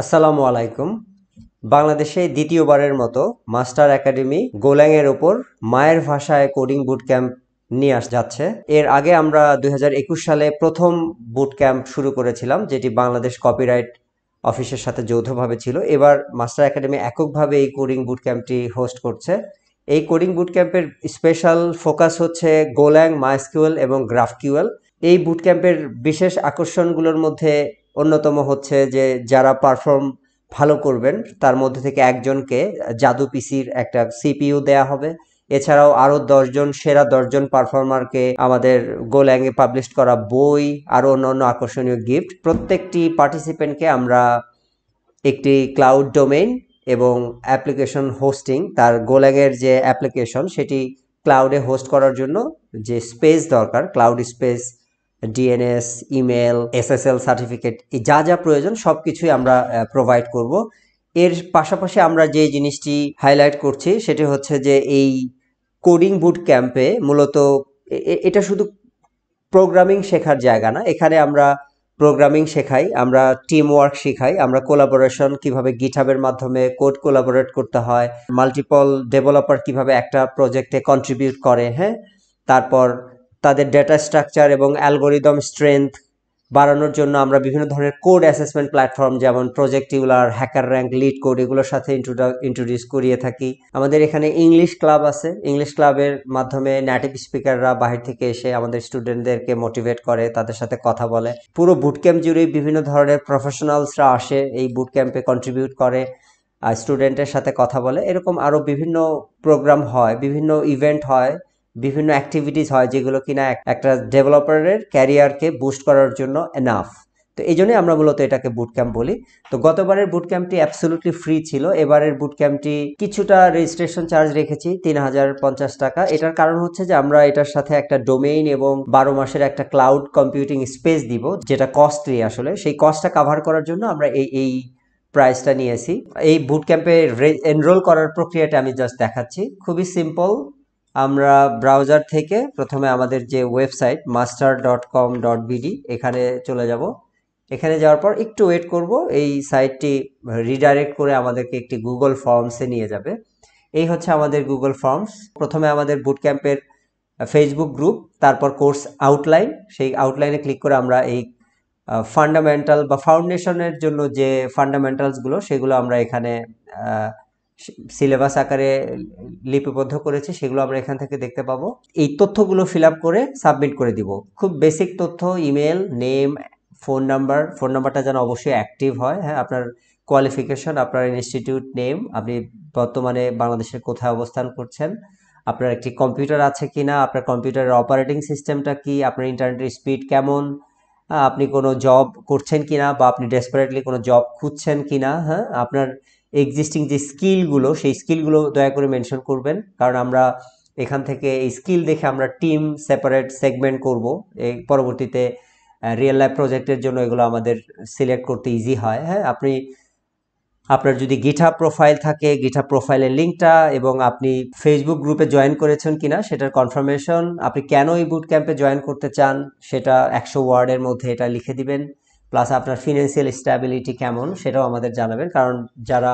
আসসালামু আলাইকুম। বাংলাদেশে দ্বিতীয়বারের মতো মাস্টার একাডেমি গোল্যাং এর ওপর মায়ের ভাষায় কোডিং বুট ক্যাম্প নিয়ে যাচ্ছে। এর আগে আমরা 2021 সালে প্রথম বুট ক্যাম্প শুরু করেছিলাম, যেটি বাংলাদেশ কপিরাইট অফিসের সাথে যৌথভাবে ছিল। এবার মাস্টার একাডেমি এককভাবে এই কোডিং বুট ক্যাম্পটি হোস্ট করছে। এই কোডিং বুট ক্যাম্পের স্পেশাল ফোকাস হচ্ছে গোল্যাং, মাইস্কিউএল এবং গ্রাফকিউএল। এই বুট ক্যাম্পের বিশেষ আকর্ষণগুলোর মধ্যে অন্যতম হচ্ছে যে যারা পারফর্ম ভালো করবেন তার মধ্যে থেকে একজনকে জাদুপিসির একটা সিপিইউ দেয়া হবে। এছাড়াও আরও 10জন সেরা 10জন পারফর্মারকে আমাদের গোল্যাংয়ে পাবলিশ করা বই, আরও অন্যান্য আকর্ষণীয় গিফট। প্রত্যেকটি পার্টিসিপেন্টকে আমরা একটি ক্লাউড ডোমেইন এবং অ্যাপ্লিকেশন হোস্টিং, তার গোল্যাংয়ের যে অ্যাপ্লিকেশন সেটি ক্লাউডে হোস্ট করার জন্য যে স্পেস দরকার, cloud space, DNS, email, SSL certificate, যা যা প্রয়োজন সব কিছুই আমরা প্রোভাইড করব। এর পাশাপাশি আমরা যে জিনিসটি হাইলাইট করছি সেটি হচ্ছে যে এই কোডিং বুট ক্যাম্পে মূলত এটা শুধু প্রোগ্রামিং শেখার জায়গা না। এখানে আমরা প্রোগ্রামিং শেখাই, আমরা টিম ওয়ার্ক শেখাই, আমরা কোলাবোরেশন, কিভাবে গিটহাবের মাধ্যমে কোড কোলাবোরেট করতে হয়, মাল্টিপল ডেভেলপার কিভাবে একটা প্রজেক্টে কন্ট্রিবিউট করে, হ্যাঁ, তারপর তাদের ডেটা স্ট্রাকচার এবং অ্যালগোরিদম স্ট্রেংথ বাড়ানোর জন্য আমরা বিভিন্ন ধরনের কোড অ্যাসেসমেন্ট প্ল্যাটফর্ম যেমন প্রজেক্টিউলার, হ্যাকার র্যাঙ্ক, লিড কোড এগুলোর সাথে ইন্ট্রোডিউস করিয়ে থাকি। আমাদের এখানে ইংলিশ ক্লাব আছে। ইংলিশ ক্লাবের মাধ্যমে নেটিভ স্পিকাররা বাহির থেকে এসে আমাদের স্টুডেন্টদেরকে মোটিভেট করে, তাদের সাথে কথা বলে। পুরো বুট ক্যাম্প জুড়েই বিভিন্ন ধরনের প্রফেশনালসরা আসে, এই বুট ক্যাম্পে কন্ট্রিবিউট করে, স্টুডেন্টের সাথে কথা বলে। এরকম আরও বিভিন্ন প্রোগ্রাম হয়, বিভিন্ন ইভেন্ট হয়, বিভিন্ন অ্যাক্টিভিটিস হয় যেগুলো কিনা একটা ডেভেলপারের ক্যারিয়ারকে বুস্ট করার জন্য এনাফ। তো এই জন্যই আমরা মূলত এটাকে বুট ক্যাম্প বলি। তো গতবারের বুট ক্যাম্পটি অ্যাবসলিউটলি ফ্রি ছিল। এবারের বুট ক্যাম্পটি কিছুটা রেজিস্ট্রেশন চার্জ রেখেছি, 3050 টাকা। এটার কারণ হচ্ছে যে আমরা এটার সাথে একটা ডোমেইন এবং 12 মাসের একটা ক্লাউড কম্পিউটিং স্পেস দিব, যেটা কস্টলি। আসলে সেই কস্টটা কাভার করার জন্য আমরা এই প্রাইসটা নিয়েছি। এই বুট ক্যাম্পে এনরোল করার প্রক্রিয়াটা আমি জাস্ট দেখাচ্ছি, খুবই সিম্পল। আমরা ব্রাউজার থেকে প্রথমে আমাদের যে ওয়েবসাইট master.com.bd এখানে চলে যাব। এখানে যাওয়ার পর একটু ওয়েট করব, এই সাইটটি রিডাইরেক্ট করে আমাদেরকে একটি গুগল ফর্মসে নিয়ে যাবে। এই হচ্ছে আমাদের গুগল ফর্মস। প্রথমে আমাদের বুট ক্যাম্পের ফেসবুক গ্রুপ, তারপর কোর্স আউটলাইন। সেই আউটলাইনে ক্লিক করে আমরা এই ফান্ডামেন্টাল বা ফাউন্ডেশনের জন্য যে ফান্ডামেন্টালসগুলো সেগুলো আমরা এখানে সিলেবাস আকারে লিপিবদ্ধ করেছি, সেগুলো আমরা এখান থেকে দেখতে পাবো। এই তথ্যগুলো ফিল আপ করে সাবমিট করে দিব। খুব বেসিক তথ্য, ইমেল, নেম, ফোন নাম্বারটা যেন অবশ্যই অ্যাক্টিভ হয়, হ্যাঁ, আপনার কোয়ালিফিকেশন, আপনার ইনস্টিটিউট নেম, আপনি বর্তমানে বাংলাদেশের কোথায় অবস্থান করছেন, আপনার একটি কম্পিউটার আছে কিনা, আপনার কম্পিউটারের অপারেটিং সিস্টেমটা কি, আপনার ইন্টারনেটের স্পিড কেমন, আপনি কোনো জব করছেন কিনা বা আপনি ডেসপারেটলি কোনো জব খুঁজছেন কিনা, হ্যাঁ, আপনার এক্সিস্টিং যে স্কিলগুলো সেই স্কিলগুলো দয়া করে মেনশন করবেন। কারণ আমরা এখান থেকে এই স্কিল দেখে আমরা টিম সেপারেট সেগমেন্ট করব। এই পরবর্তীতে রিয়েল লাইফ প্রজেক্টের জন্য এগুলো আমাদের সিলেক্ট করতে ইজি হয়। হ্যাঁ, আপনার যদি গিটহাব প্রোফাইল থাকে, গিটহাব প্রোফাইলের লিঙ্কটা, এবং আপনি ফেসবুক গ্রুপে জয়েন করেছেন কিনা সেটার কনফার্মেশন, আপনি কেন এই বুট ক্যাম্পে জয়েন করতে চান সেটা 100 ওয়ার্ডের মধ্যে এটা লিখে দিবেন। প্লাস আপনার ফিনান্সিয়াল স্ট্যাবিলিটি কেমন সেটাও আমাদের জানাবেন, কারণ যারা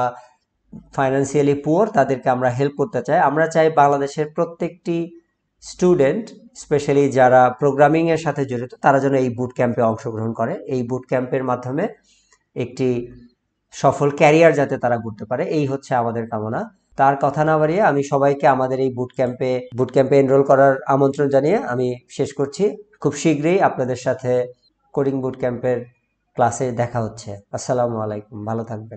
ফাইন্যান্সিয়ালি পুয়ার তাদেরকে আমরা হেল্প করতে চাই। আমরা চাই বাংলাদেশের প্রত্যেকটি স্টুডেন্ট, স্পেশালি যারা প্রোগ্রামিংয়ের সাথে জড়িত, তারা যেন এই বুট ক্যাম্পে অংশগ্রহণ করে। এই বুট ক্যাম্পের মাধ্যমে একটি সফল ক্যারিয়ার যাতে তারা করতে পারে, এই হচ্ছে আমাদের কামনা। তার কথা না বাড়িয়ে আমি সবাইকে আমাদের এই বুট ক্যাম্পে এনরোল করার আমন্ত্রণ জানিয়ে আমি শেষ করছি। খুব শীঘ্রই আপনাদের সাথে কোডিং বুট ক্যাম্পের ক্লাসে দেখা হচ্ছে। আসসালামু আলাইকুম, ভালো থাকবেন।